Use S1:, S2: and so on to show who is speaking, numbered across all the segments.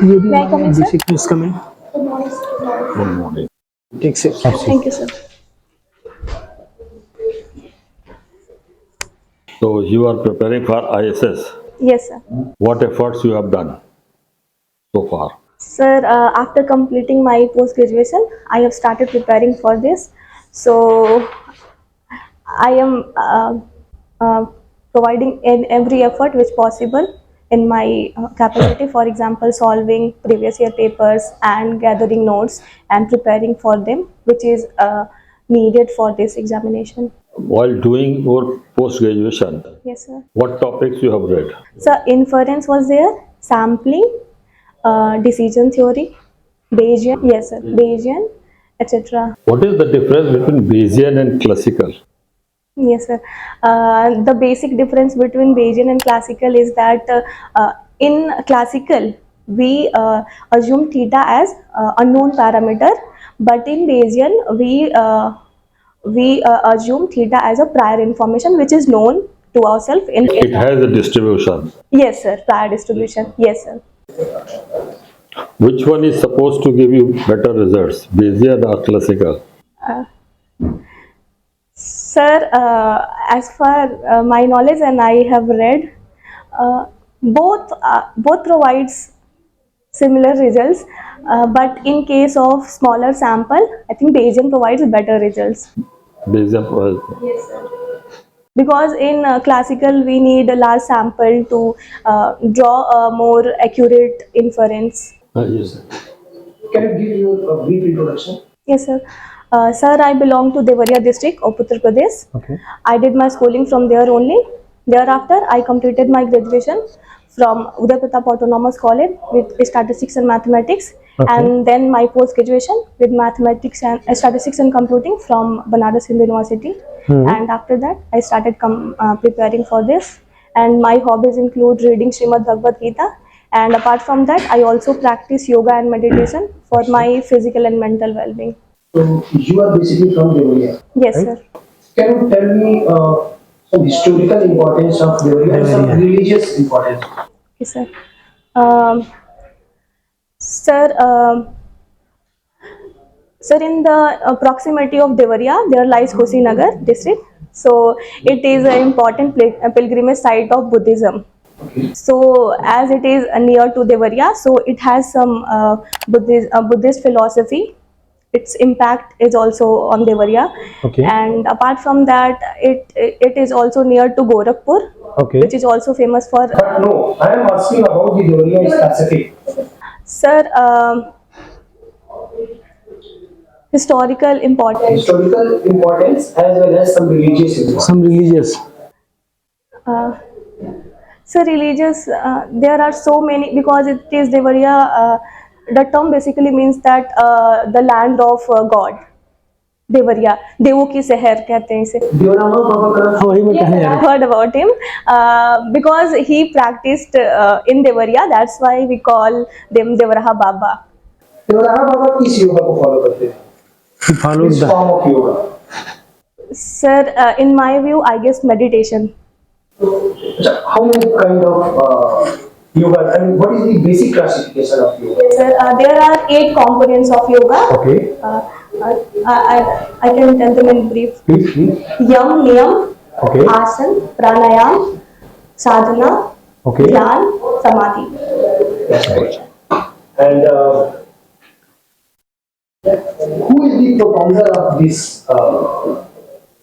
S1: May I come in, sir?
S2: Please come in.
S3: Good morning.
S2: Take sir.
S1: Thank you, sir.
S3: So you are preparing for ISS.
S1: Yes, sir.
S3: What efforts you have done so far?
S1: Sir, after completing my post-graduation, I have started preparing for this. So, I am providing in every effort which possible in my capacity. For example, solving previous year papers and gathering notes and preparing for them, which is needed for this examination.
S3: While doing your post-graduation,
S1: Yes, sir.
S3: what topics you have read?
S1: So, inference was there, sampling, decision theory, Bayesian, yes, sir, Bayesian, etc.
S3: What is the difference between Bayesian and classical?
S1: Yes, sir. The basic difference between Bayesian and classical is that in classical we assume theta as unknown parameter, but in Bayesian we assume theta as a prior information which is known to ourselves in.
S3: It has a distribution.
S1: Yes, sir. Prior distribution. Yes, sir.
S3: Which one is supposed to give you better results, Bayesian or classical?
S1: Sir, as far my knowledge and I have read, both provides similar results, but in case of smaller sample, I think Bayesian provides better results.
S3: Bayesian provides.
S1: Yes, sir. Because in classical we need a large sample to draw a more accurate inference.
S3: Yes, sir.
S2: Can you give you a brief introduction?
S1: Yes, sir. Sir, I belong to Devariya district of Uttar Pradesh.
S2: Okay.
S1: I did my schooling from there only. Thereafter, I completed my graduation from Uday Pratap Autonomous College with statistics and mathematics,
S2: Okay.
S1: and then my post graduation with mathematics and statistics and computing from Banaras Hindu University. And after that, I started preparing for this. And my hobbies include reading Srimad Bhagavad Gita. And apart from that, I also practice yoga and meditation for my physical and mental well-being.
S2: So you are basically from Devariya.
S1: Yes,
S2: Right.
S1: sir.
S2: Can you tell me some historical importance of Devariya and some religious importance?
S1: Yes, sir. Um, sir, sir, in the proximity of Devariya, there lies Kushinagar district. So it is an important pilgrimage site of Buddhism.
S2: Okay.
S1: So as it is near to Devariya, so it has some Buddhist philosophy. Its impact is also on Devariya.
S2: Okay.
S1: And apart from that, it is also near to Gorakhpur,
S2: Okay.
S1: which is also famous for.
S2: But no, I am asking about the Devariya in specific.
S1: Sir, historical importance.
S2: Historical importance as well as some religious importance.
S4: Some religious.
S1: So religious, there are so many because it is Devariya. The term basically means that the land of God. Devariya, देवों की शहर कहते हैं इसे.
S2: Devarama Baba का
S4: वही मैं कहने जा
S1: I
S4: रहा
S1: heard about him because he practiced in Devariya. That's why we call them Devaraha Baba.
S2: Devarama Baba किस योगा को फॉलो करते हैं?
S4: हूँ. Follow
S2: Which
S4: the
S2: form of yoga?
S1: Sir, in my view, I guess meditation.
S2: So, how many kind of yoga? I mean, what is the basic classification of yoga?
S1: Yes, sir. There are 8 components of yoga.
S2: Okay.
S1: I can tell them in brief.
S2: Please, please.
S1: Yam, niyam,
S2: Okay.
S1: asan, pranayam, sadhana,
S2: Okay.
S1: dhyan, samadhi.
S2: And who is the propounder of this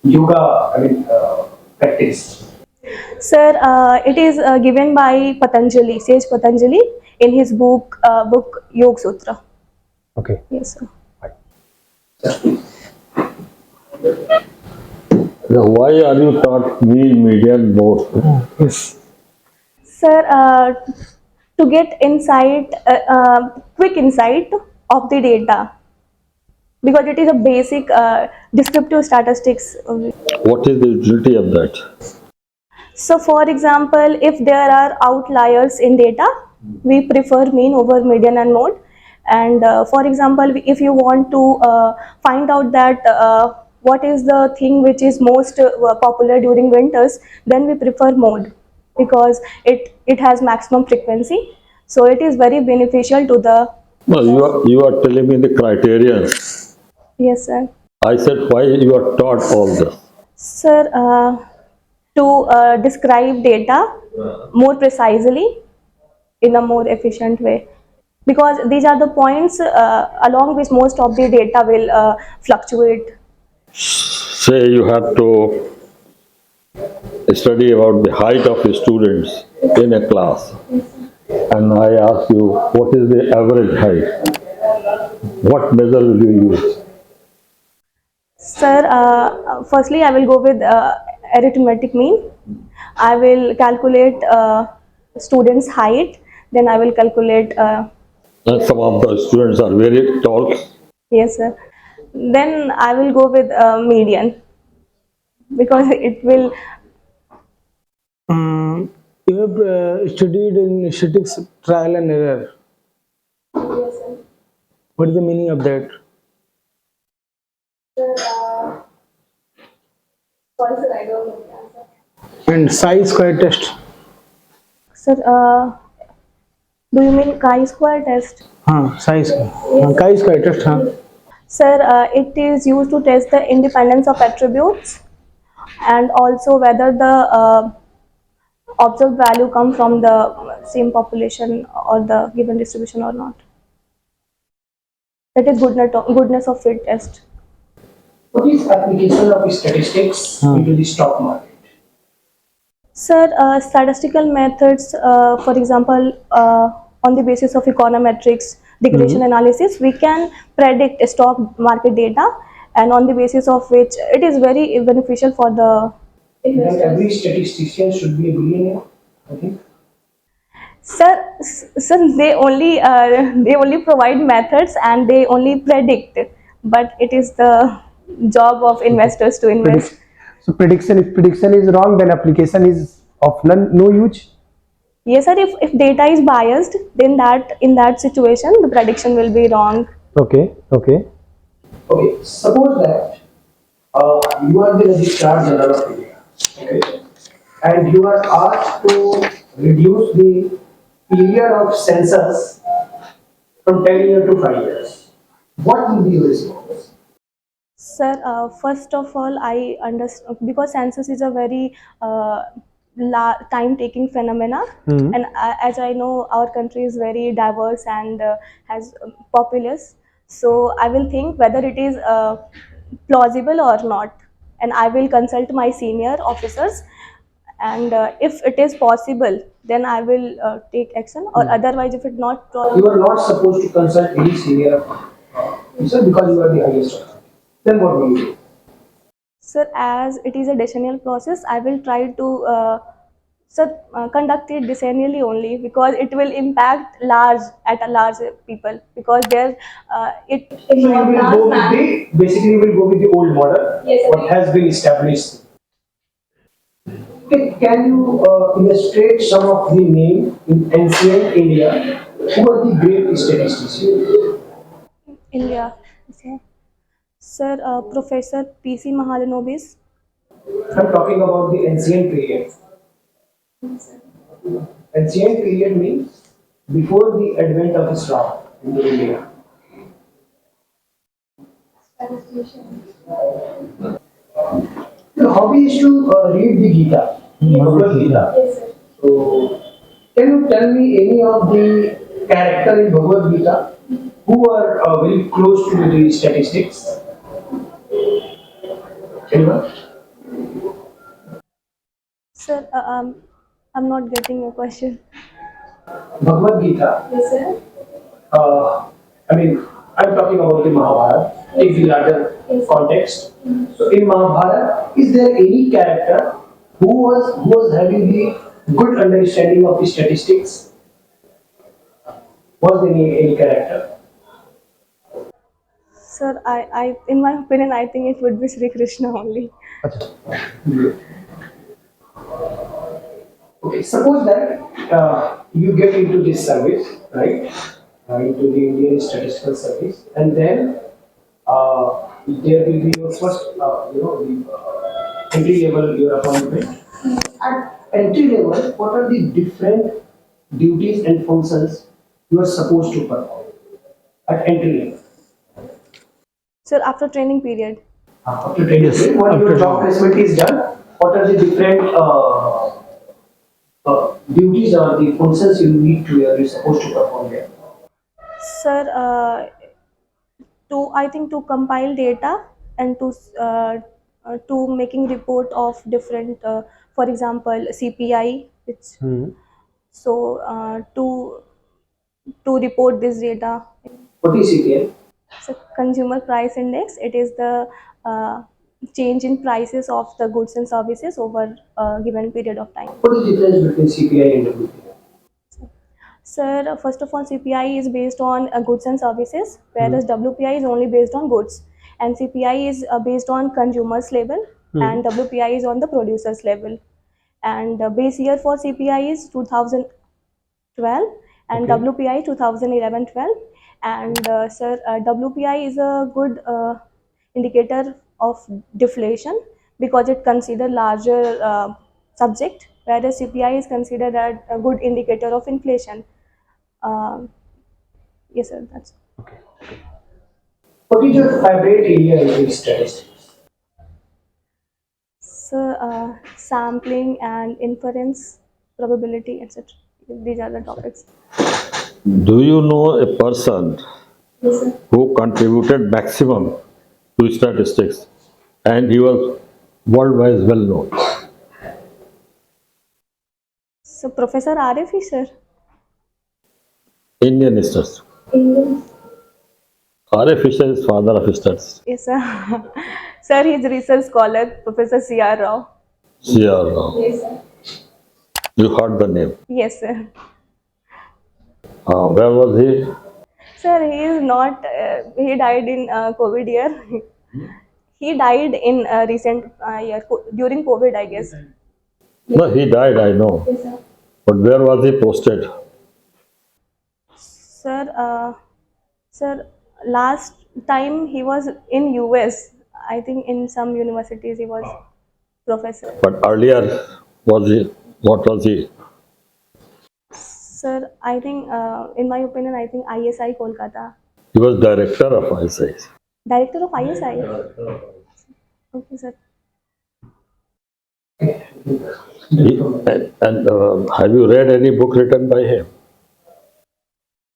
S2: yoga? I mean, practice.
S1: Sir, it is given by Patanjali, sage Patanjali, in his book Yoga Sutra.
S2: Okay.
S1: Yes, sir.
S3: Now, why are you taught me median both?
S4: yes.
S1: Sir, to get insight, quick insight of the data, because it is a basic descriptive statistics.
S3: What is the utility of that?
S1: So, for example, if there are outliers in data, we prefer mean over median and mode. And for example, if you want to find out that what is the thing which is most popular during winters, then we prefer mode because it has maximum frequency. So it is very beneficial to the.
S3: No, you are telling me the criterion.
S1: Yes, sir.
S3: I said why you are taught all this.
S1: Sir, to describe data more precisely in a more efficient way, because these are the points along which most of the data will fluctuate.
S3: Say you have to study about the height of students in a class, and I ask you what is the average height? What measure will you use?
S1: Sir, firstly, I will go with arithmetic mean. I will calculate students' height. Then I will calculate.
S3: Some of the students are very tall.
S1: Yes, sir. Then I will go with median because it will.
S4: You have studied in statistics trial and error.
S1: Yes, sir.
S4: What is the meaning of that?
S1: Sorry, sir, I don't know the answer.
S4: And chi-square test.
S1: Sir, do you mean chi-square test?
S4: Chi-square. Chi-square test.
S1: Sir, it is used to test the independence of attributes and also whether the observed value come from the same population or the given distribution or not. That is goodness of fit test.
S2: What is application of statistics into the stock market?
S1: Sir, statistical methods, for example, on the basis of econometrics, regression analysis, we can predict stock market data, and on the basis of which it is very beneficial for the
S2: Then every statistician should be a billionaire, I think.
S1: Sir, they only provide methods and they only predict, but it is the job of investors to invest.
S5: So prediction, if prediction is wrong, then application is of no use.
S1: Yes, sir. If data is biased, then that in that situation the prediction will be wrong.
S5: Okay, okay.
S2: Okay, suppose that you are the Registrar General of India, okay, and you are asked to reduce the period of census from 10 years to 5 years. What will be your response?
S1: Sir, first of all, I understand because census is a very time-taking phenomena, and as I know, our country is very diverse and has populace. So I will think whether it is plausible or not, and I will consult my senior officers. And if it is possible, then I will take action. Or otherwise, if it not
S2: You are not supposed to consult any senior officer because you are the highest authority. Then what will you do?
S1: sir, as it is a decennial process, I will try to conduct it decennially only because it will impact a large people because there it
S2: So you will go with basically you will go with the old model,
S1: Yes,
S2: what has been established. Okay, can you illustrate some of the names in ancient India who are the great statisticians?
S1: India. Sir, Professor P.C. Mahalanobis.
S2: I'm talking about the ancient period. Ancient period means before the advent of Islam in India. The hobby is to read the Gita, Bhagavad Gita.
S1: Yes, sir.
S2: So, can you tell me any of the character in Bhagavad Gita who are very close to the statistics? Anyone?
S1: Sir, I'm not getting your question.
S2: Bhagavad Gita.
S1: Yes, sir.
S2: I mean, I'm talking about the Mahabharata. Take the larger context. So, in Mahabharata, is there any character who was having the good understanding of the statistics? Was there any character?
S1: Sir, in my opinion, I think it would be Sri Krishna only.
S2: Okay, suppose that you get into this service, right? Into the Indian Statistical Service, and then there will be your first, the entry level your appointment. At entry level, what are the different duties and functions you are supposed to perform at entry level?
S1: Sir, after training period.
S2: After training,
S4: Yes,
S2: when
S4: after
S2: your job
S4: training.
S2: placement is done, what are the different duties or the functions you need to you're supposed to perform there?
S1: Sir, to I think to compile data and to making report of different, for example, CPI. It's so to report this data.
S2: What is CPI?
S1: So consumer price index. It is the change in prices of the goods and services over a given period of time.
S2: What is the difference between CPI and WPI?
S1: Sir, first of all, CPI is based on goods and services, whereas WPI is only based on goods, and CPI is based on consumers level, and WPI is on the producers level. And the base year for CPI is 2012, and
S2: Okay.
S1: WPI 2011-12. And sir, WPI is a good indicator of deflation because it consider larger subject, whereas CPI is considered a good indicator of inflation. Um, yes, sir. That's
S2: What is your favorite area in statistics?
S1: so. Sampling and inference, probability, etc. These are the topics.
S3: Do you know a person
S1: Yes, sir.
S3: who contributed maximum to statistics and he was worldwide well known?
S1: So, Professor Arif, sir.
S3: Indian statistics.
S1: Indian.
S3: R.A. Fisher is father of statistics.
S1: Yes, sir. Sir, he's research scholar, Professor C.R. Rao.
S3: C.R.
S1: Yes, sir.
S3: You heard the name.
S1: Yes, sir.
S3: Where was he?
S1: Sir, he is not. He died in COVID year. He died in recent year during COVID, I guess.
S3: No, he died, I know.
S1: Yes, sir.
S3: But where was he posted?
S1: Sir, sir, last time he was in US. I think in some universities he was professor.
S3: But earlier, was he? What was he?
S1: Sir, I think, in my opinion, I think ISI Kolkata.
S3: He was director of ISI.
S1: Director of ISI. Okay, sir.
S3: And have you read any book written by him?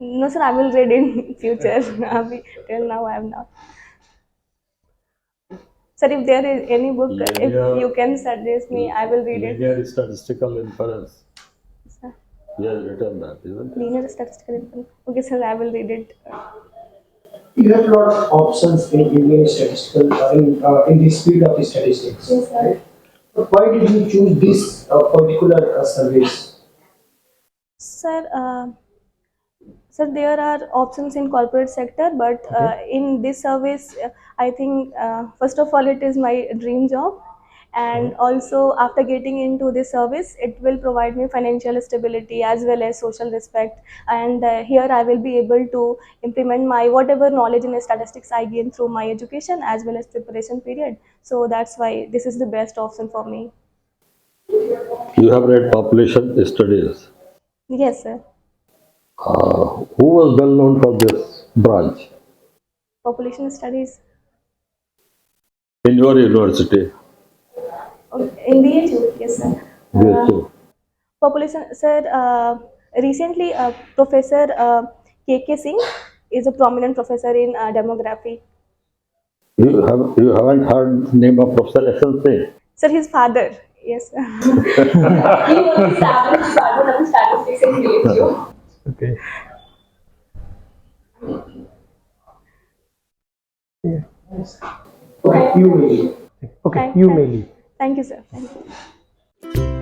S1: No, sir, I will read in future. Till now, I have not. Sir, if there is any book, if you can suggest me, I will read it.
S3: Linear statistical inference.
S1: Sir,
S3: He has written that, isn't it?
S1: linear statistical information. Okay, sir, I will read it.
S2: You have a lot of options in Indian statistical in this field of statistics.
S1: Yes, sir.
S2: Right? But why did you choose this particular service?
S1: Sir, sir, there are options in corporate sector, but in this service, I think first of all, it is my dream job, and also after getting into this service, it will provide me financial stability as well as social respect. And here, I will be able to implement my whatever knowledge in statistics I gain through my education as well as preparation period. So that's why this is the best option for me.
S3: You have read population studies.
S1: Yes, sir.
S3: Who was well known for this branch
S1: Population studies.
S3: in your university?
S1: In BHU, yes, sir.
S3: BSU.
S1: Population, sir. Recently, Professor K.K. Singh is a prominent professor in demography.
S3: You haven't heard the name of Professor S.L.
S1: Sir, his father. Yes, sir. He was established Department of Statistics in BHU.
S4: Okay. Yeah.
S2: Okay, you may.
S5: Okay, you may leave.
S1: Thank you, sir. Thank you.